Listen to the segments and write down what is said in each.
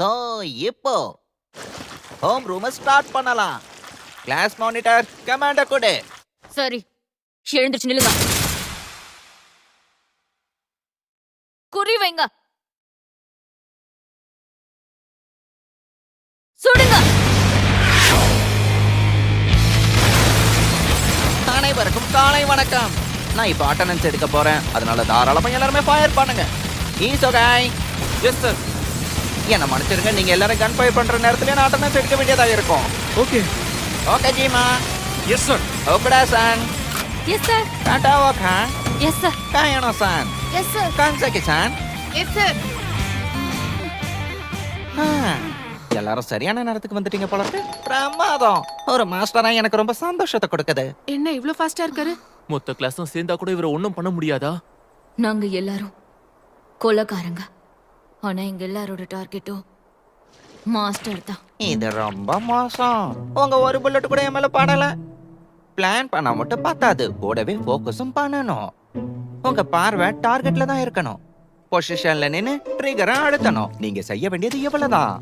So இப்போ home room start பண்ணலாம். Class monitor கமாண்ட கொடு. சரி, எழுந்திருச்சு நில்லுங்க. குறி வைங்க. சுடுங்க. அனைவருக்கும் காலை வணக்கம். நான் இப்போ அட்டெண்டன்ஸ் எடுக்க போறேன். அதனால தாராளமா எல்லாருமே ஃபயர் பண்ணுங்க. ஈசோகாய். Yes sir. என்ன மன்னிச்சிருங்க, நீங்க எல்லாரும் கன் ஃபயர் பண்ற நேரத்துல நான் அட்டெண்டன்ஸ் எடுக்க வேண்டியதா இருக்கும். Okay. Okajima. Yes sir. Okada சான். S sir. Kataoka. Yes sir. Kayano சான். S sir. Kanzaki yes. S சார். எல்லாரும் சரியான நேரத்துக்கு வந்துட்டீங்க போல இருக்கு. பிரமாதம். ஒரு மாஸ்டரா எனக்கு ரொம்ப சந்தோஷத்தை கொடுக்குது. என்ன இவ்ளோ ஃபாஸ்டா இருக்காரு? மொத்த கிளாஸும் சேர்ந்தா கூட இவரை ஒண்ணும் பண்ண முடியாதா? நாங்க எல்லாரும் கொலைக்காரங்க. ஆனா எங்க எல்லாரோட டார்கெட்டும் மாஸ்டர் தான். இது ரொம்ப மோசம். உங்க ஒரு புல்லட் கூட என் மேல படல. பிளான் பண்ண மட்டும் பத்தாது, கூடவே ஃபோக்கஸும் பண்ணணும். உங்க பார்வை டார்கெட்ல தான் இருக்கணும். பொசிஷன்ல நின்னு ட்ரிகரை அழுத்தணும். நீங்க செய்ய வேண்டியது இவ்வளவுதான்.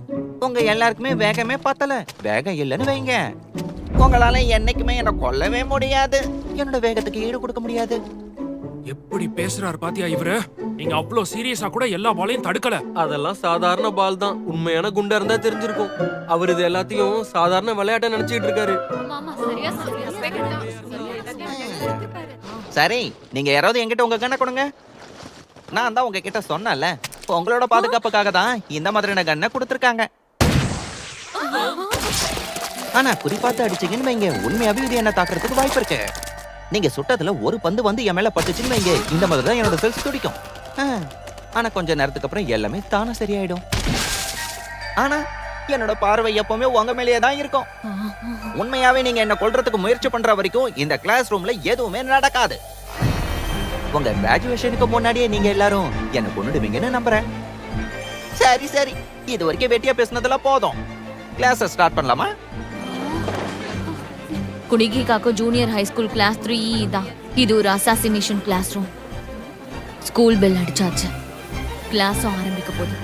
உங்க எல்லாருக்குமே வேகமே பத்தல. வேகம் இல்லைன்னு வைங்க, உங்களால என்னைக்குமே என்ன கொல்லவே முடியாது. என்னோட வேகத்துக்கு ஈடு கொடுக்க முடியாது. எப்படி பேசுறாரு பாத்தியா இவரு? நீங்க அவ்ளோ சீரியஸா கூட எல்லா பாலையும் தடுக்கல. அதெல்லாம் சாதாரண பால் தான். உண்மையான குண்டா இருந்தா தெரிஞ்சிருக்கும். அவர் இது எல்லாத்தையும் சாதாரண விளையாட்ட நினைச்சிட்டு இருக்காரு. சரி, நீங்க யாராவது என்கிட்ட உங்க கண்ணை கொடுங்க. நான் தான் உங்ககிட்ட சொன்னேன்ல, உங்களோட பாதுகாப்புக்காக தான் இந்த மாதிரியான கண்ணை கொடுத்துருக்காங்க. ஆனா குறிப்பாத்து அடிச்சீங்கன்னு வைங்க, உண்மையாவே இது என்ன தாக்குறதுக்கு வாய்ப்பு இருக்கு. நீங்க சுட்டதுல ஒரு பந்து வந்து என் மேல பட்டுச்சுன்னு வைங்க, இந்த மாதிரி தான் என்னோட செல்ஸ் துடிக்கும். ஆனா கொஞ்ச நேரத்துக்கு அப்புறம் எல்லாமே தானே சரியாயிடும். ஆனா என்னோட பார்வை எப்பவுமே உங்க மேலேயே தான் இருக்கும். உண்மையாவே நீங்க என்ன கொல்றதுக்கு முயற்சி பண்ற வரைக்கும் இந்த கிளாஸ் ரூம்ல எதுவுமே நடக்காது. உங்க கிராஜுவேஷனுக்கு முன்னாடியே நீங்க எல்லாரும் என்ன கொன்னுடுவீங்கன்னு நம்புறேன். சரி சரி, இது வரைக்கும் வெட்டியா பேசுனதெல்லாம் போதும். கிளாஸ் ஸ்டார்ட் பண்ணலாமா? Kunugigaoka junior high school class 3E தான். இது ஒரு assassination classroom. School bell அடிச்சாச்சு, கிளாஸும் ஆரம்பிக்க போகுது.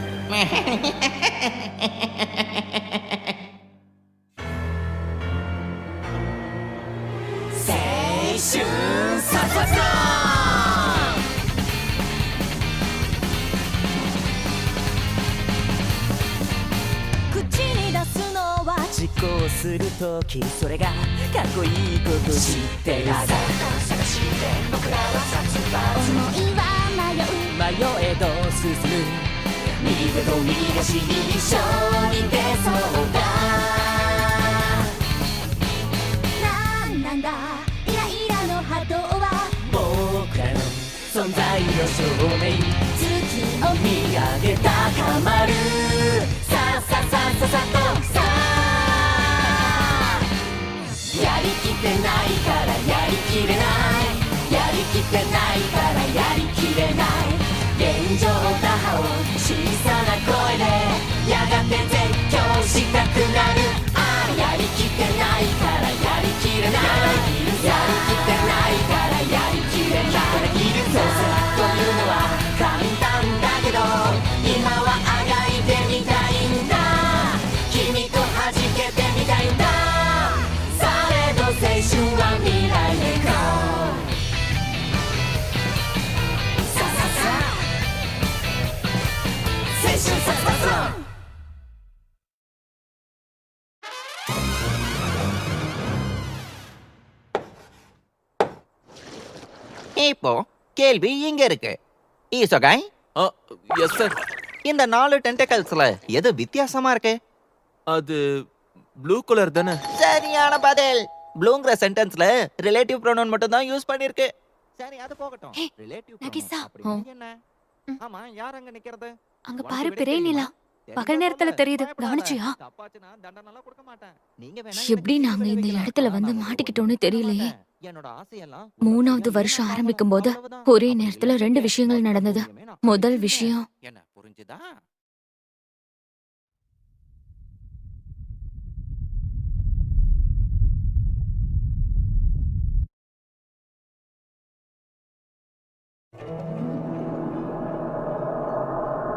するときそれがかっこいいこと知ってるさ。探して僕らは殺伐思いは迷えど進む。右手と右足に一緒に出そうだ。なんだイライラの波動は僕らの存在の証明。月を見上げ高まる。さっさっさっさっさとさやりきってないからやりきれない。やりきってないからやりきれない。現状打破を小さな声でやがて絶叫したくなる。ああやりきってないからやりきれない。やりきってないからやりきれない。そうさというのは簡単だけど今はあがいてみたいんだ。君と弾けてみたいんだ。青春は未来へゴー。さささ青春殺伐論。இப்போ கேள்வி இங்க இருக்கு. Isogai, yes sir. இந்த 4 டென்டக்கல்ஸ்ல எது வித்தியாசமா இருக்கு? அது ப்ளூ கலர் தானே? சரியான பதில். ப்ளூங்கிற சென்டென்ஸ்ல ரிலேட்டிவ் ப்ரோனவுன் மட்டும் தான் யூஸ் பண்ணிருக்கு. சரி, அது போகட்டும். ரிலேட்டிவ் நகிசா. ப்ரோனவுன் என்ன? ஆமா, யார் அங்க நிக்கிறது? அங்க பாரு, பிறை நிலா. பகல் நேரத்துல தெரியுது, கவனிச்சியா? தப்பாச்சுனா தண்டனைலாம் கொடுக்க மாட்டேன். நீங்க வேணா எப்படி நாங்க இந்த இடத்துல வந்து மாட்டிக்கிட்டோம்னு தெரியலையே. என்னோட ஆசையெல்லாம் 3வது வருஷம் ஆரம்பிக்கும் போது ஒரே நேரத்துல 2 விஷயங்கள் நடந்தது. முதல் விஷயம், என்ன புரிஞ்சுதா?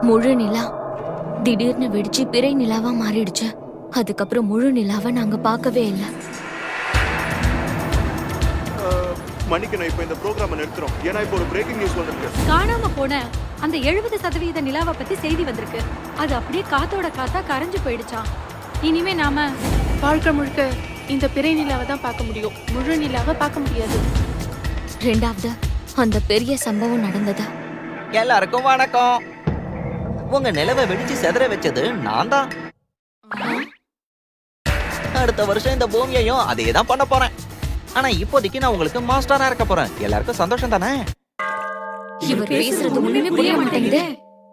முழு நிலா திடீர்னு வெடிச்சு பிறை நிலாவா மாறிடுச்சு. அதுக்கப்புறம் முழு நிலாவை நாங்க பார்க்கவே இல்லை. மணிக்கு நான் இப்ப இந்த ப்ரோக்ராம் நிறுத்துறோம். ஏன்னா இப்போ ஒரு பிரேக்கிங் நியூஸ் வந்திருக்கு. காணாம போன அந்த 70% நிலாவை பத்தி செய்தி வந்திருக்கு. அது அப்படியே காத்தோட காத்தா கரைஞ்சு போயிடுச்சாம். இனிமே நாம வாழ்க்கை முழுக்க இந்த பிறை நிலாவை தான் பார்க்க முடியும், முழு நிலாவை பார்க்க முடியாது. ரெண்டாவது, அந்த பெரிய சம்பவம் நடந்தது. எல்லாருக்கும் வணக்கம். உங்க நிலவை வெடிச்சு செதற வச்சது நான் தான். அடுத்த வருஷம் இந்த பூமியையும் அதே தான் பண்ண போறேன். ஆனா இப்போதைக்கு நான் உங்களுக்கு மாஸ்டரா இருக்க போறேன். எல்லாருக்கும் சந்தோஷம் தானே? இவர் பேசுறது ஒண்ணுமே புரிய மாட்டேங்குது.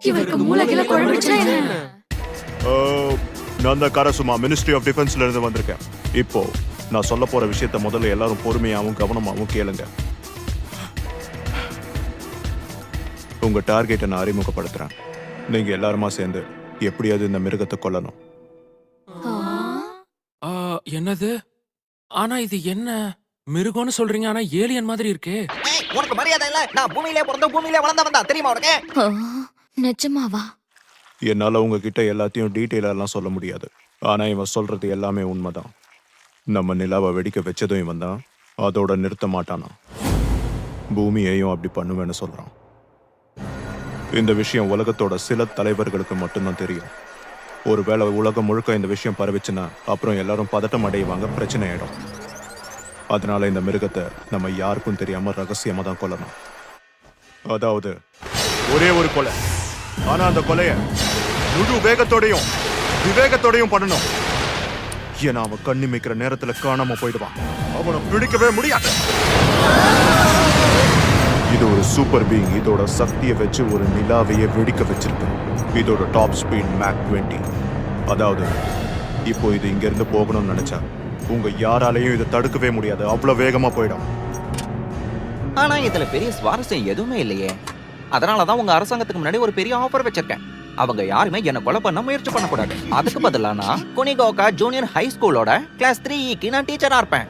இவருக்கு மூளைகளை குழம்பிடுச்சா என்ன? நான் தான் கரசுமா மினிஸ்ட்ரி ஆஃப் டிஃபென்ஸ்ல இருந்து வந்திருக்கேன். இப்போ நான் சொல்ல போற விஷயத்த முதல்ல எல்லாரும் பொறுமையாவும் கவனமாவும் கேளுங்க. உங்க டார்கெட்டை நான் அறிமுகப்படுத்துறேன். நீங்க எல்லாருமா சேர்ந்து எப்படியாவது இந்த மிருகத்தை கொல்லணும். என்னது? ஆனா இது என்ன மிருகம்னு சொல்றீங்க, ஆனா ஏலியன் மாதிரி இருக்கே. உனக்கு மரியாதை இல்ல? நான் பூமியிலே பிறந்த பூமியிலே வளர்ந்தவன் தான், தெரியுமா உனக்கு? நிஜமாவா? என்னால உங்ககிட்ட எல்லாத்தையும் டீட்டெயிலா எல்லாம் சொல்ல முடியாது. ஆனா இவன் சொல்றது எல்லாமே உண்மைதான். நம்ம நிலாவை வெடிக்க வச்சதும் இவன் தான். அதோட நிறுத்த மாட்டானா. பூமியையும் அப்படி பண்ணுவேன்னு சொல்றான். இந்த விஷயம் உலகத்தோட சில தலைவர்களுக்கு மட்டும்தான் தெரியும். ஒருவேளை உலகம் முழுக்க இந்த விஷயம் பரவிச்சுன்னா அப்புறம் எல்லாரும் பதட்டம் அடைவாங்க, பிரச்சனை ஆயிடும். அதனால இந்த மிருகத்தை நம்ம யாருக்கும் தெரியாம ரகசியமா தான் கொல்லணும். அதாவது ஒரே ஒரு கொலை. ஆனா அந்த கொலைய முழு வேகத்தோடையும் விவேகத்தோடையும் பண்ணணும். ஏன்னா அவன் கண்ணி மிக்கிற நேரத்துல காணாம போயிடுவான். அவனை பிடிக்கவே முடியாது. இது ஒரு சூப்பர் பீயிங். இதோட சக்தியை வச்சு ஒரு நிலாவையே வெடிக்க வச்சிருக்கு. இதோட டாப் ஸ்பீட் மேக் 20. அதாவது இப்போ இது இங்க இருந்து போகணும்னு நினைச்சா உங்க யாராலையும் இதை தடுக்கவே முடியாது. அவ்வளவு வேகமா போயிடும். ஆனா இதுல பெரிய சுவாரஸ்யம் எதுவுமே இல்லையே. அதனாலதான் உங்க அரசாங்கத்துக்கு முன்னாடி ஒரு பெரிய ஆஃபர் வச்சிருக்கேன். அவங்க யாருமே என்ன கொலை பண்ண முயற்சி பண்ணக்கூடாது. அதுக்கு பதிலா நான் குனிகோகா ஜூனியர் ஹை ஸ்கூலோட கிளாஸ் 3க்கு நான் டீச்சரா இருப்பேன்.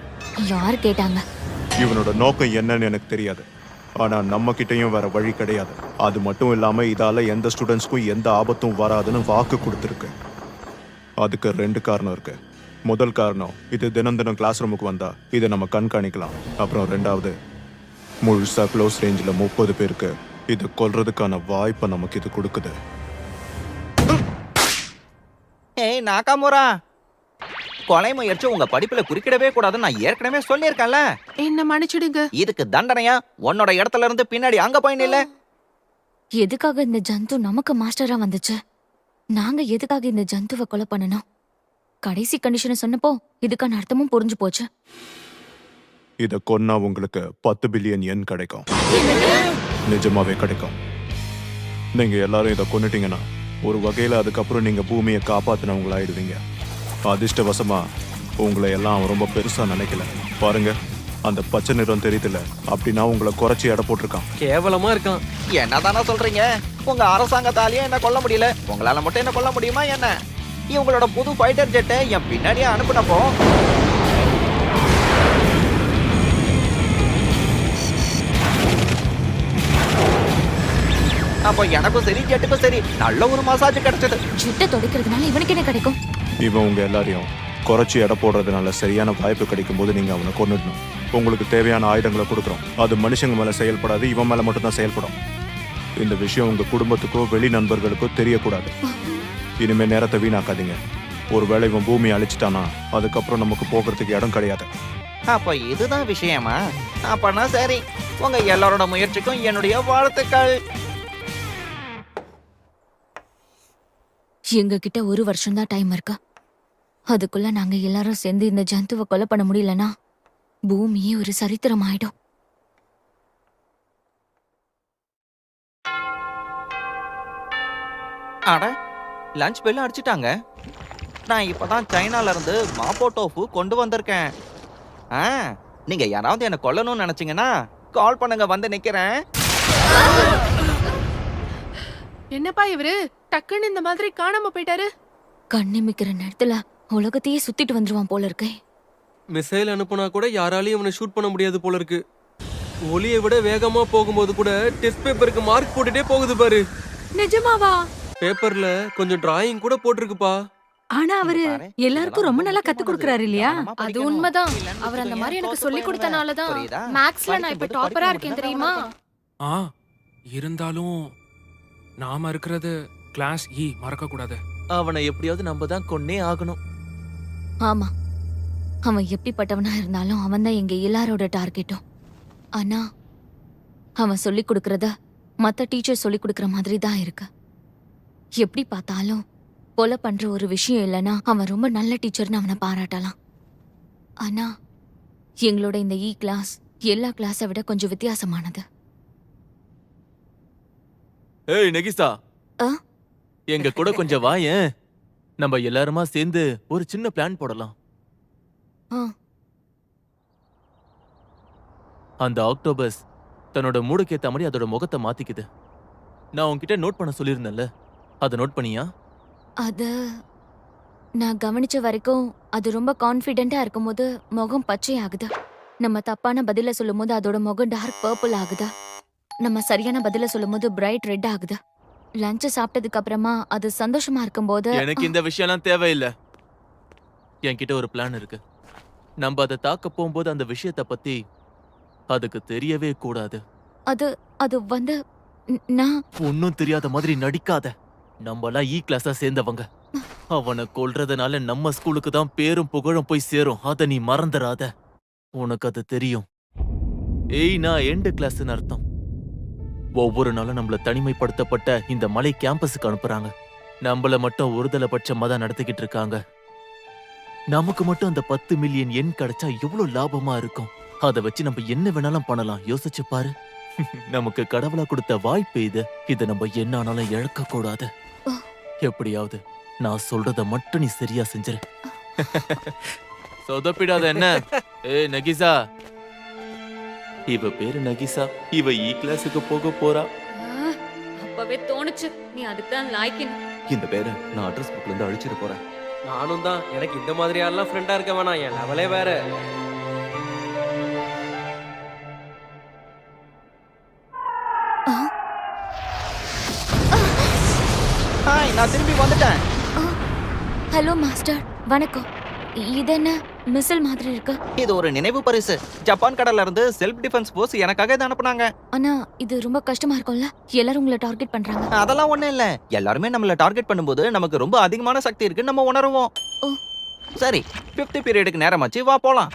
யார் கேட்டாங்க? இவனோட நோக்கம் என்னன்னு எனக்கு தெரியாது. ஆனா நம்ம கிட்டயும் வேற வழி கிடையாது. அது மட்டும் இல்லாம இதால எந்த ஸ்டூடெண்ட்ஸ்க்கும் எந்த ஆபத்தும் வராதுன்னு வாக்கு கொடுத்துருக்கு. அதுக்கு 2 காரணம் இருக்கு. முதல் காரணம், இது தினம் தினம் கிளாஸ் ரூமுக்கு வந்தா இதை நம்ம கண்காணிக்கலாம். அப்புறம் 2வது, முழுசா க்ளோஸ் ரேஞ்சில் 30 பேருக்கு இது கொல்றதுக்கான வாய்ப்பை நமக்கு இது கொடுக்குது. ஏய் நாகாமுரா, கொலை முயற்சி உங்க படிப்புல குறுக்கிடவே கூடாதுன்னு நான் ஏற்கனவே சொல்லியிருக்கேன்ல. என்ன மன்னிச்சிடுங்க. இதுக்கு தண்டனையா உன்னோட இடத்துல இருந்து பின்னாடி அங்க போய் நில்ல. எதுக்காக இந்த ஜந்து நமக்கு மாஸ்டரா வந்துச்சு? நாங்க எதுக்காக இந்த ஜந்துவை கொலை பண்ணணும்? கடைசி கண்டிஷனை சொன்னப்போ இதுக்கான அர்த்தமும் புரிஞ்சு போச்சு. இதை கொன்னா உங்களுக்கு 10 பில்லியன் yen கிடைக்கும். நிஜமாவே கிடைக்கும். நீங்க எல்லாரும் இதை கொன்னுட்டீங்கன்னா ஒரு வகையில அதுக்கப்புறம் நீங்க பூமியை காப்பாத்தினவங்களாயிடுவீங்க. அதிர்ஷ்டவசமா உங்களை எல்லாம் ரொம்ப பெருசா நினைக்கல. பாருங்க, அந்த பச்சை நிறம் தெரியுதுல, அப்படின்னா உங்களை குறைச்சி எடை போட்டிருக்கான். கேவலமா இருக்கான். என்னதானா சொல்றீங்க? உங்க அரசாங்கத்தாலேயே என்ன கொல்ல முடியல, உங்களால மட்டும் என்ன கொல்ல முடியுமா என்ன? இவங்களோட புது ஃபைட்டர் ஜெட்டை என் பின்னாடியே அனுப்புனப்போ அப்போ எனக்கும் சரி ஜெட்டுக்கும் சரி நல்ல ஒரு மசாஜ் கிடைச்சது. ஜெட்டை தொடைக்கிறதுனால இவனுக்கு என்ன கிடைக்கும்? இவன் உங்க எல்லாரையும் குறைச்சி எடை போடுறதுனால சரியான வாய்ப்பு கிடைக்கும் போது நீங்க அவனை கொன்னுடணும். உங்களுக்கு தேவையான ஆயுதங்களை கொடுக்குறோம். அது மனுஷங்க மேல செயல்படாது, இவன் மேல மட்டும்தான் செயல்படும். இந்த விஷயம் உங்க குடும்பத்துக்கோ வெளி நண்பர்களுக்கோ தெரியக்கூடாது. இனிமே நேரத்தை வீணாக்காதீங்க. ஒருவேளை இவன் பூமியை அழிச்சிட்டானா அதுக்கப்புறம் நமக்கு போகிறதுக்கு இடம் கிடையாது. அப்போ இதுதான் விஷயமா? அப்பனா சரி, உங்க எல்லாரோட முயற்சிக்கும் என்னுடைய வாழ்த்துக்கள். எங்க கிட்ட 1 வருஷம் தான் டைம் இருக்கு. அதுக்குள்ள நாங்க எல்லாரும் சேர்ந்து இந்த ஜந்துவை கொலை பண்ண முடியலன்னா பூமியே ஒரு சரித்திரம் ஆயிடும். அட, லஞ்ச் பெல் அடிச்சிட்டாங்க. நான் இப்பதான் சைனால இருந்து மாப்போ டோஃபு கொண்டு வந்திருக்கேன். நீங்க யாராவது என்ன கொல்லணும்னு நினைச்சீங்கன்னா கால் பண்ணுங்க, வந்து நிக்கிறேன். என்னப்பா இவரு டக்குன்னு இந்த மாதிரி காணாம போயிட்டாரு? கண்ணிமிக்கிற நேரத்துல உலகத்தையே சுத்திட்டு வந்துருவான் போல இருக்கே. மிசைல் அனுப்புனா கூட யாராலையும் அவனை ஷூட் பண்ண முடியாது போல இருக்கு. ஒலியை விட வேகமா போகும்போது கூட டெஸ்ட் பேப்பருக்கு மார்க் போட்டுட்டே போகுது பாரு. நிஜமாவா? பேப்பர்ல கொஞ்சம் டிராயிங் கூட போட்டிருக்குப்பா. ஆனா அவரு எல்லாருக்கும் ரொம்ப நல்லா கத்து கொடுக்கறாரு இல்லையா? அது உண்மைதான். அவர் அந்த மாதிரி எனக்கு சொல்லி கொடுத்தனால தான் மேக்ஸ்ல நான் இப்ப டாப்பரா இருக்கேன் தெரியுமா? ஆ இருந்தாலும் நாம இருக்கிறது கிளாஸ் இ மறக்க கூடாது. அவனை எப்படியாவது நம்ம தான் கொன்னே ஆகணும். ஆமா, அவன் எப்படிப்பட்டவனா இருந்தாலும் அவன் தான் எங்க எல்லாரோட டார்கெட்டும். ஆனா அவன் சொல்லி கொடுக்கறத மத்த டீச்சர் சொல்லி கொடுக்கற மாதிரி தான் இருக்கு. எப்படி பார்த்தாலும் கொலை பண்ற ஒரு விஷயம் இல்லைன்னா அவன் ரொம்ப நல்ல டீச்சர்னு அவனை பாராட்டலாம். ஆனா எங்களோட இந்த இ கிளாஸ் எல்லா கிளாஸை விட கொஞ்சம் வித்தியாசமானது. ஏய் நெகிசா, ஆ? எங்க கூட கொஞ்சம் வாயேன். நம்ம எல்லாருமா சேர்ந்து ஒரு சின்ன பிளான் போடலாம். ஆ, அந்த ஆக்டோபஸ் தன்னோட மூடுக்கு ஏத்த மாதிரி அதோட முகத்தை மாத்திக்குது. நான் உன்கிட்ட நோட் பண்ண சொல்லியிருந்தேன்ல, அதை நோட் பண்ணியா? அது நான் கவனிச்ச வரைக்கும் அது ரொம்ப கான்ஃபிடென்ட்டா இருக்கும்போது முகம் பச்சை ஆகுது. நம்ம தப்பான பதில சொல்லும்போது அதோட முகம் டார்க் பர்பிள் ஆகுதா, நம்ம சரியான பதில சொல்லும்போது பிரைட் ரெட் ஆகுது. லஞ்ச் சாப்பிட்டதுக்கு அப்புறமா அது சந்தோஷமா இருக்கும்போது எனக்கு இந்த விஷயம்லாம் தேவையில்லை. என்கிட்ட ஒரு பிளான் இருக்கு. நம்ம அதை தாக்க போகும்போது அந்த விஷயத்த பத்தி அதுக்கு தெரியவே கூடாது. அது அது வந்து நான் ஒன்னும் தெரியாத மாதிரி நடிக்காத. நம்மலாம் இ கிளாஸா சேர்ந்தவங்க. அவனை கொல்றதுனால நம்ம ஸ்கூலுக்கு தான் பேரும் புகழும் போய் சேரும். அத நீ மறந்துடாத. உனக்கு அது தெரியும். ஏய், நான் எண்டு கிளாஸ்னு அர்த்தம். ஒவ்வொரு நாளும் நம்மள தனிமைப்படுத்தப்பட்ட இந்த மலை கேம்பஸுக்கு அனுப்புறாங்க. நம்மள மட்டும் ஒருதலை பட்சமா தான் நடத்திக்கிட்டு இருக்காங்க. நமக்கு மட்டும் அந்த 10 மில்லியன் எண் கிடைச்சா எவ்வளவு லாபமா இருக்கும். அதை வச்சு நம்ம என்ன வேணாலும் பண்ணலாம். யோசிச்சு பாரு. நமக்கு கடவுளா கொடுத்த வாய்ப்பு இது. இதை நம்ம என்ன ஆனாலும் இழக்க கூடாது. எப்படியாவது நான் சொல்றத மட்டும் நீ சரியா செஞ்சிரு. சொதப்பிடாத என்ன? ஏய் நகிசா, இவ பேரு நகிசா. இவ இ கிளாஸுக்கு போக போறா. அப்பவே தோணுச்சு நீ அதுக்கு தான் லாய்க்கின். இந்த பேரை நான் அட்ரஸ் புக்ல இருந்து அழிச்சிட்டு போறேன். நானும் தான். எனக்கு இந்த மாதிரி யாரெல்லாம் ஃப்ரெண்டா இருக்க வேணாம். என் லெவலே வேற. ஹாய், நான் திரும்பி வந்துட்டேன். ஹலோ மாஸ்டர், வணக்கம். இது என்ன மிசல் மாதிரி இருக்கு? இது ஒரு நினைவு பரிசு. ஜப்பான் கடல்ல இருந்து செல்ஃப் டிஃபென்ஸ் ஃபோர்ஸ் எனக்காக இதை அனுப்புனாங்க. ஆனா இது ரொம்ப கஷ்டமா இருக்கும்ல, எல்லாரும் உங்களை டார்கெட் பண்றாங்க. அதெல்லாம் ஒண்ணும் இல்ல. எல்லாருமே நம்மள டார்கெட் பண்ணும்போது நமக்கு ரொம்ப அதிகமான சக்தி இருக்குன்னு நம்ம உணருவோம். ஓ. சரி, 5th பீரியடுக்கு நேரமாச்சு, வா போலாம்.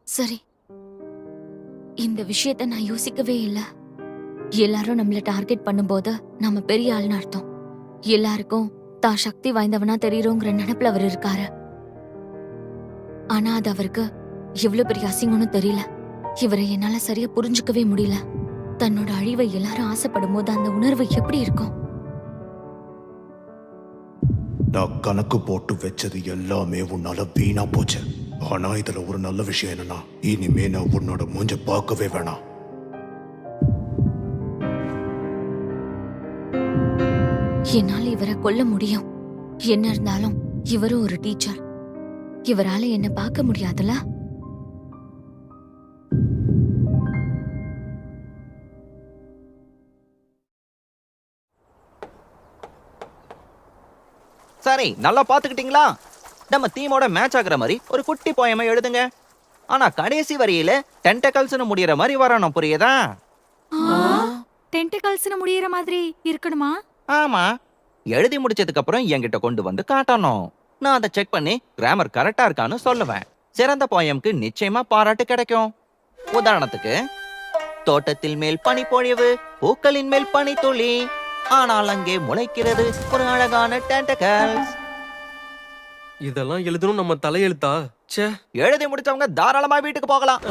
சரி, இந்த விஷயத்த நான் யோசிக்கவே இல்ல. எல்லாரும் நம்மள டார்கெட் பண்ணும்போது நம்ம பெரிய ஆள்னு அர்த்தம். எல்லாருக்கும் தான் சக்தி வாய்ந்தவனா தெரியுறோங்கிற நினைப்புல அவர் இருக்காரு. ஆனா அது அவருக்கு எவ்வளவு பெரிய அசிங்கம்னு தெரியல. இவரை என்னால சரியா புரிஞ்சுக்கவே முடியல. தன்னோட அழிவை எல்லாரும் ஆசைப்படும் போது அந்த உணர்வு எப்படி இருக்கும்? நான் கணக்கு போட்டு வச்சது எல்லாமே உன்னால வீணா போச்சு. ஆனா இதுல ஒரு நல்ல விஷயம் என்னன்னா, இனிமே நான் உன்னோட மூஞ்ச பார்க்கவே வேணாம். என்னால இவரை கொல்ல முடியும். என்ன இருந்தாலும் இவரும் ஒரு டீச்சர். இவரால என்ன பார்க்க முடியாதுல. சரி, நல்லா பாத்துக்கிட்டீங்களா? நம்ம தீமோட மேட்ச் ஆகுற மாதிரி ஒரு குட்டி போயமை எழுதுங்க. ஆனா கடைசி வரியில டென்டக்கல்ஸ்னு முடியற மாதிரி வரணும், புரியுதா? டென்டிகல்ஸ்னு முடியற மாதிரி இருக்கணுமா? ஆமா, எழுதி முடிச்சதுக்கு அப்புறம் என்கிட்ட கொண்டு வந்து காட்டணும். நான் அதை செக் பண்ணி கிராமர் கரெக்டா இருக்கான்னு சொல்லுவேன். சிறந்த போயம்க்கு நிச்சயமா பாராட்டு கிடைக்கும். உதாரணத்துக்கு, தோட்டத்தில் மேல் பனி பொழிவு, பூக்களின் மேல் பனி துளி, ஆனால் அங்கே முளைக்கிறது ஒரு அழகான டென்டக்கல்ஸ். இதெல்லாம் எழுதணும் நம்ம தலையெழுத்தா? ச்சே. எழுதி முடிச்சவங்க தாராளமா வீட்டுக்கு போகலாம்.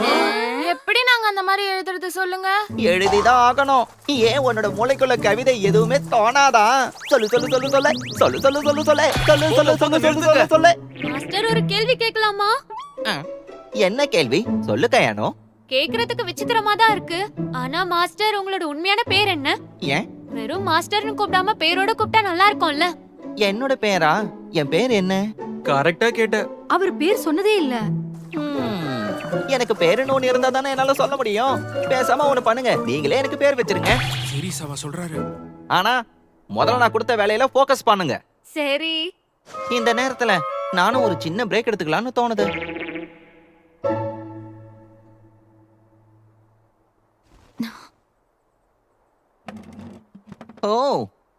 எப்படி நாங்க அந்த மாதிரி எழுதுறது சொல்லுங்க? எழுதிதான் ஆகணும். ஏன் உன்னோட மூளைக்குள்ள கவிதை எதுவுமே தோணாதா? சொல்லு சொல்லு சொல்லு சொல்லு சொல்லு சொல்லு சொல்லு சொல்லு சொல்லு சொல்லு சொல்லு சொல்லு சொல்லு சொல்லு. மாஸ்டர், ஒரு கேள்வி கேட்கலாமா? என்ன கேள்வி? சொல்லு கயானோ. கேக்குறதுக்கு விசித்திரமா தான் இருக்கு. ஆனா மாஸ்டர், உங்களோட உண்மையான பேர் என்ன? ஏன் வெறும் மாஸ்டர்னு கூப்பிடாம பேரோட கூப்பிட்டா நல்லா இருக்கும்ல? என்னோட பேரா? என் பேர் என்ன? கரெக்டா கேட்ட. அவர் பேர் சொன்னதே இல்ல. எனக்கு பேருன்னு ஒண்ணு இருந்தா தானே என்னால சொல்ல முடியும். பேசாம ஒண்ணு பண்ணுங்க, நீங்களே எனக்கு பேர் வச்சிருங்க. சீரியஸாவா சொல்றாரு? ஆனா முதல்ல நான் கொடுத்த வேலையில ஃபோக்கஸ் பண்ணுங்க. சரி. இந்த நேரத்துல நானும் ஒரு சின்ன பிரேக் எடுத்துக்கலாம்னு தோணுது. ஓ,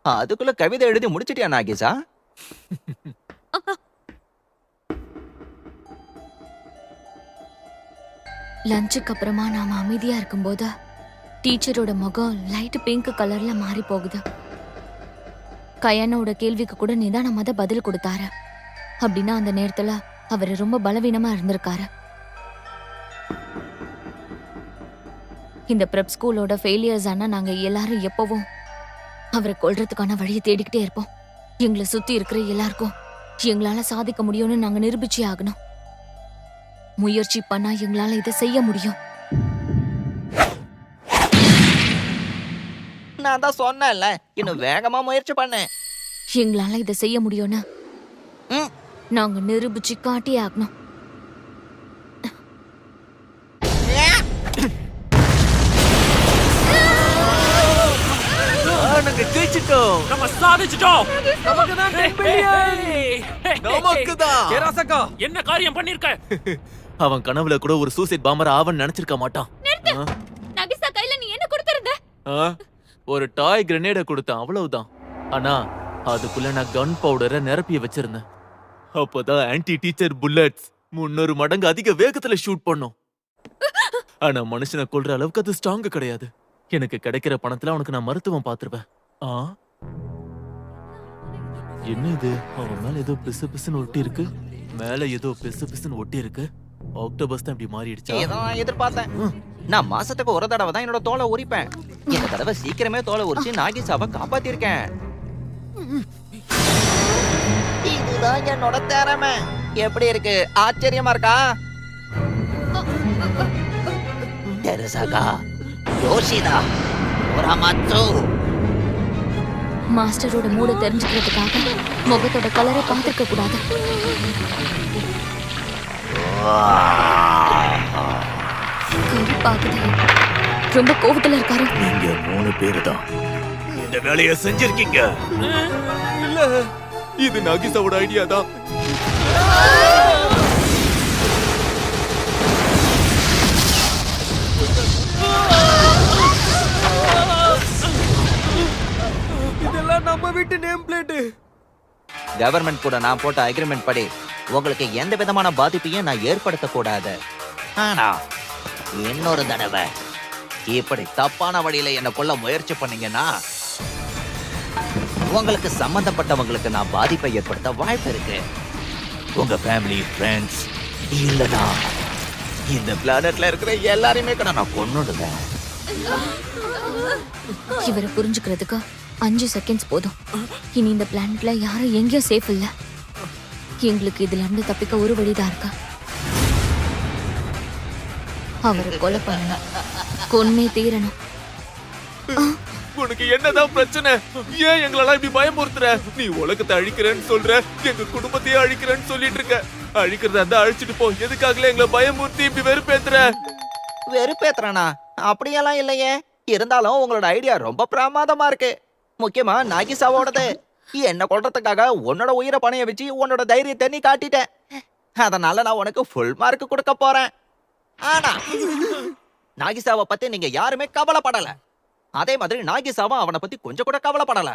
அதுக்குள்ள கவிதை எழுதி முடிச்சிட்டியா நாகேஷா? லஞ்சுக்கு அப்புறமா நாம அமைதியா இருக்கும்போது டீச்சரோட முகம் லைட் பிங்க் கலர்ல மாறி போகுது. கயானோட கேள்விக்கு கூட நிதானமா தான் பதில் கொடுத்தாரு. அப்படின்னா அந்த நேரத்துல அவர் ரொம்ப பலவீனமா இருந்திருக்காரு. இந்த பிரெப் ஸ்கூலோட ஃபெயிலியர்ஸ் ஆனா நாங்க எல்லாரும் எப்பவும் அவரை கொல்றதுக்கான வழியை தேடிக்கிட்டே இருப்போம். எங்களை சுத்தி இருக்கிற எல்லாருக்கும் எங்களால சாதிக்க முடியும்னு நாங்க நிரூபிச்சே ஆகணும். முயற்சி பண்ணா எங்களால இதை செய்ய முடியும். நான் தான் சொன்னேன்ல, இன்னும் வேகமா முயற்சி பண்ணேன். எங்களால இதை செய்ய முடியும்னு ம். நாங்க நிரூபிச்சு காட்டியே ஆகணும். நாங்க ஜெயிச்சிட்டோம். நம்ம சாதிச்சிட்டோம். நமக்குதான். கேராசக்கா, என்ன காரியம் பண்ணிருக்க? அவன் கனவுல கூட ஒரு சூசைட் பாம்பர் ஆவன்னு நினைச்சிருக்க மாட்டான். நகிசா கையில நீ என்ன கொடுத்திருந்த? ஆ? ஒரு டாய் கிரனேட கொடுத்தான், அவ்வளவுதான். ஆனா அதுக்குள்ள நான் கன் பவுடரை நிரப்பி வச்சிருந்தேன். அப்பதான் ஆன்டி டீச்சர் புல்லட்ஸ் 300 மடங்கு அதிக வேகத்துல ஷூட் பண்ணும். ஆனா மனுஷனை கொல்ற அளவுக்கு அது ஸ்ட்ராங் கிடையாது. எனக்கு கிடைக்கிற பணத்துல அவனுக்கு நான் மருத்துவம் பார்த்துருவேன். ஆ? என்ன இது? அவன் மேல ஏதோ பிசு பிசுன்னு ஒட்டி இருக்கு. மேல ஏதோ பிசு பிசுன்னு ஒட்டி இருக்கு. ஆக்டோபஸ் தான் இப்படி மாறிடுச்சா? இதை நான் எதிர்பார்த்தேன். நான் மாசத்துக்கு ஒரு தடவை தான் என்னோட தோலை உரிப்பேன். இந்த தடவை சீக்கிரமே தோலை உரிச்சு நாகிசாவை காப்பாத்திருக்கேன். இதுதான் என்னோட திறமை. எப்படி இருக்கு? ஆச்சரியமா இருக்கா? தெரசாகா, யோஷிதா, ஒராமாட்சு. மாஸ்டரோட மூட தெரிஞ்சுக்கிறதுக்காக முகத்தோட கலரை பார்த்திருக்க கூடாது. கருப்பாகுது. ரொம்ப கோவத்துல இருக்காரு. நீங்க 3 பேரு தான் இந்த வேலையை செஞ்சிருக்கீங்க. இல்ல, இது நகிசாவோட ஐடியா தான். இதெல்லாம் நம்ம வீட்டு நேம் பிளேட். கவர்மெண்ட் கூட நான் போட்ட அக்ரிமெண்ட் படி உங்களுக்கு எந்த விதமான பாதிப்பையும் நான் ஏற்படுத்த கூடாது. ஆனா இன்னொரு தடவை இப்படி தப்பான வழியில என்ன கொல்ல முயற்சி பண்ணீங்கன்னா உங்களுக்கு சம்பந்தப்பட்டவங்களுக்கு நான் பாதிப்பை ஏற்படுத்த வாய்ப்பு இருக்கு. உங்க ஃபேமிலி, ஃப்ரெண்ட்ஸ், இல்லனா இந்த பிளானட்ல இருக்கிற எல்லாரையுமே கூட நான் கொன்னுடுவேன். இவரை புரிஞ்சுக்கிறதுக்கு 5 செகண்ட்ஸ் போதும். இனி இந்த பிளானட்ல யாரும் எங்கேயும் சேஃப் இல்ல. எங்களுக்கு இதுல இருந்து தப்பிக்க ஒரு வழிதான் இருக்கா. அவரை கொலை பண்ணணும், கொன்னே தீரணும். உனக்கு என்னதான் பிரச்சனை? ஏன் எங்களெல்லாம் இப்படி பயமுறுத்துற? நீ உலகத்தை அழிக்கிறேன்னு சொல்ற, எங்க குடும்பத்தையே அழிக்கிறேன்னு சொல்லிட்டு இருக்க. அழிக்கிறதா இருந்தா அழிச்சிட்டு போ. எதுக்காகல எங்களை பயமுறுத்தி இப்படி வெறுப்பேத்துற? வெறுப்பேத்துறானா? அப்படியெல்லாம் இல்லையே. இருந்தாலும் உங்களோட ஐடியா ரொம்ப பிரமாதமா இருக்கு. முக்கியமா நாகிசாவோடது. என்ன கொல்றதுக்காக உன்னோட உயிரை பணைய வச்சு உன்னோட தைரியத்தை நீ காட்டிட்ட. அதனால நான் உனக்கு ஃபுல் மார்க் கொடுக்க போறேன். ஆனா நாகிசாவை பத்தி நீங்க யாருமே கவலைப்படல. அதே மாதிரி நாகிசாவும் அவனை பத்தி கொஞ்சம் கூட கவலைப்படல.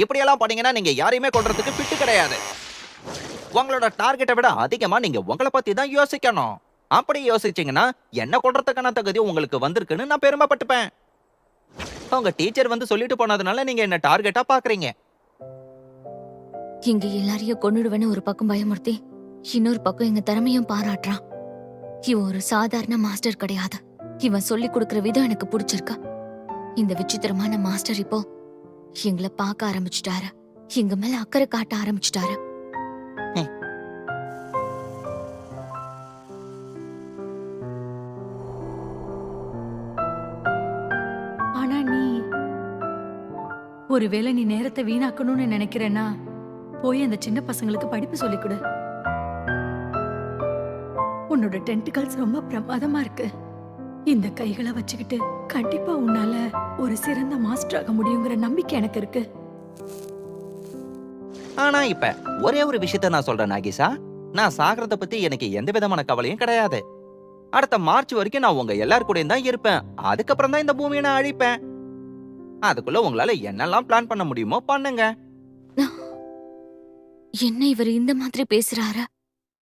இப்படியெல்லாம் பண்ணீங்கன்னா நீங்க யாரையுமே கொல்றதுக்கு ஃபிட் கிடையாது. உங்களோட டார்கெட்டை விட அதிகமா நீங்க உங்களை பத்தி தான் யோசிக்கணும். அப்படி யோசிச்சீங்கன்னா என்ன கொல்றதுக்கான தகுதி உங்களுக்கு வந்திருக்குன்னு நான் பெருமைப்பட்டுப்பேன். உங்க டீச்சர் வந்து சொல்லிட்டு போனதுனால நீங்க என்ன டார்கெட்டா பாக்குறீங்க. இங்க எல்லாரையும் கொன்னுடுவேன்னு ஒரு பக்கம் பயமுறுத்தி இன்னொரு பக்கம் எங்க திறமையும் பாராட்டுறான். இவன் ஒரு சாதாரண மாஸ்டர் கிடையாது. இவன் சொல்லி கொடுக்கிற விதம் எனக்கு பிடிச்சிருக்கு. இந்த விசித்திரமான மாஸ்டர் இப்போ எங்களை பார்க்க ஆரம்பிச்சுட்டாரு. எங்க மேல அக்கறை காட்ட ஆரம்பிச்சுட்டாரு. ஆனா நீ ஒருவேளை நீ நேரத்தை வீணாக்கணும்னு நினைக்கிறேன்னா போய் அந்த சின்ன பசங்களுக்கு படிப்பு சொல்லிக் கொடு. உன்னோட டென்டிகல்ஸ் ரொம்ப பிரமாதமா இருக்கு. இந்த கைகளை வச்சுக்கிட்டு கண்டிப்பா உன்னால ஒரு சிறந்த மாஸ்டர் ஆக முடியுங்கிற நம்பிக்கை எனக்கு இருக்கு. ஆனா இப்ப ஒரே ஒரு விஷயத்த நான் சொல்றேன் நாகிசா, நான் சாகிறத பத்தி எனக்கு எந்த விதமான கவலையும் கிடையாது. அடுத்த மார்ச் வரைக்கும் நான் உங்க எல்லார் கூடயும் தான் இருப்பேன். அதுக்கப்புறம் தான் இந்த பூமியை நான் அழிப்பேன். அதுக்குள்ள உங்களால என்னெல்லாம் பிளான் பண்ண முடியுமோ பண்ணுங்க. என்ன இவர் இந்த மாதிரி பேசுறாரு?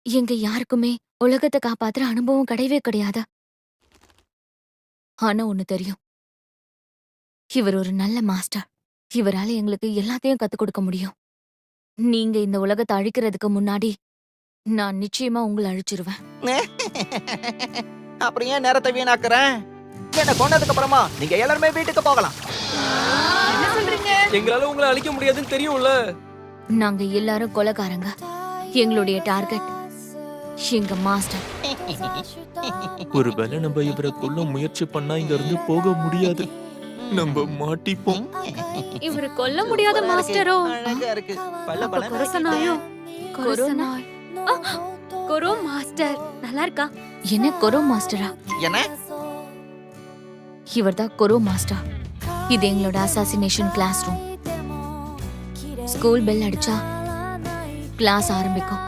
எங்க யாருக்குமே உலகத்தை காப்பாத்துற அனுபவம் கிடையவே கிடையாது. ஆனா ஒண்ணு தெரியும், இவர் ஒரு நல்ல மாஸ்டர். இவரால எங்களுக்கு எல்லாத்தையும் கத்துக் கொடுக்க முடியும். நீங்க இந்த உலகத்தை அழிக்கிறதுக்கு முன்னாடி நான் நிச்சயமா உங்களை அழிச்சிருவேன். அப்புறம் ஏன் நேரத்தை வீணாக்குறேன்? என்ன கொண்டதுக்கு அப்புறமா நீங்க எல்லாருமே வீட்டுக்கு போகலாம். எங்களால உங்களை அழிக்க முடியாதுன்னு தெரியும்ல. நாங்க எல்லாரும் கொலைகாரங்க. எங்களுடைய டார்கெட் எங்க மாஸ்டர். ஒருவேளை நம்ம இவரை கொல்ல முயற்சி பண்ணா இங்க இருந்து போக முடியாது. நம்ம மாட்டிப்போம். இவரு கொல்ல முடியாத மாஸ்டரோ? அழகா இருக்கு. பல்ல அப்ப பல்ல கொரசனாயோ? கொரோனாய். கொரோ மாஸ்டர் நல்லா இருக்கா? என்ன கொரோ மாஸ்டரா? என்ன? இவர்தான் கொரோ மாஸ்டர். இது எங்களோட assassination classroom. School bell அடிச்சா கிளாஸ் ஆரம்பிக்கும்.